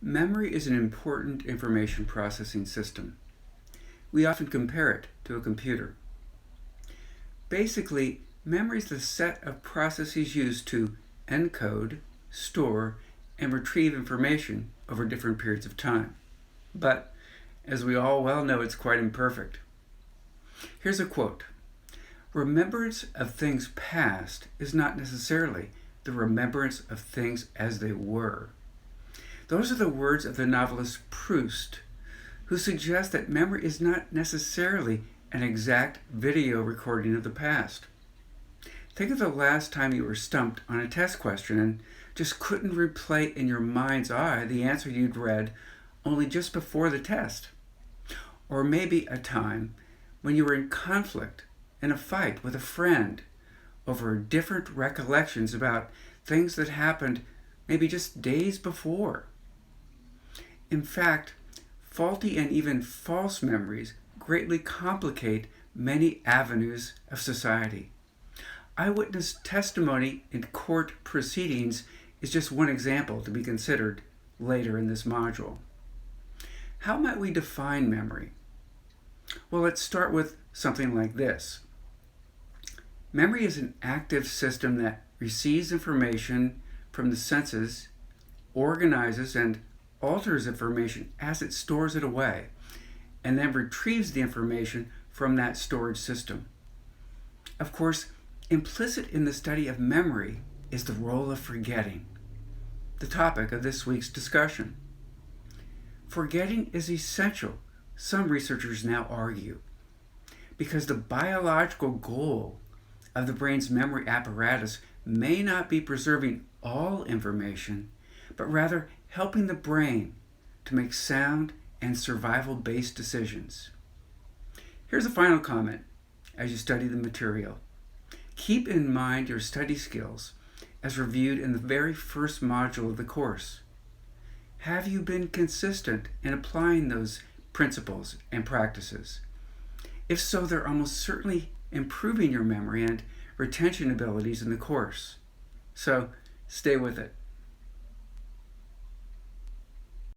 Memory is an important information processing system. We often compare it to a computer. Basically, memory is the set of processes used to encode, store, and retrieve information over different periods of time. But, as we all well know, it's quite imperfect. Here's a quote. "Remembrance of things past is not necessarily the remembrance of things as they were." Those are the words of the novelist Proust, who suggests that memory is not necessarily an exact video recording of the past. Think of the last time you were stumped on a test question and just couldn't replay in your mind's eye the answer you'd read only just before the test. Or maybe a time when you were in conflict, in a fight with a friend, over different recollections about things that happened maybe just days before. In fact, faulty and even false memories greatly complicate many avenues of society. Eyewitness testimony in court proceedings is just one example to be considered later in this module. How might we define memory? Well, let's start with something like this. Memory is an active system that receives information from the senses, organizes and alters information as it stores it away, and then retrieves the information from that storage system. Of course, implicit in the study of memory is the role of forgetting, the topic of this week's discussion. Forgetting is essential, some researchers now argue, because the biological goal of the brain's memory apparatus may not be preserving all information, but rather helping the brain to make sound and survival-based decisions. Here's a final comment as you study the material. Keep in mind your study skills as reviewed in the very first module of the course. Have you been consistent in applying those principles and practices? If so, they're almost certainly improving your memory and retention abilities in the course. So stay with it.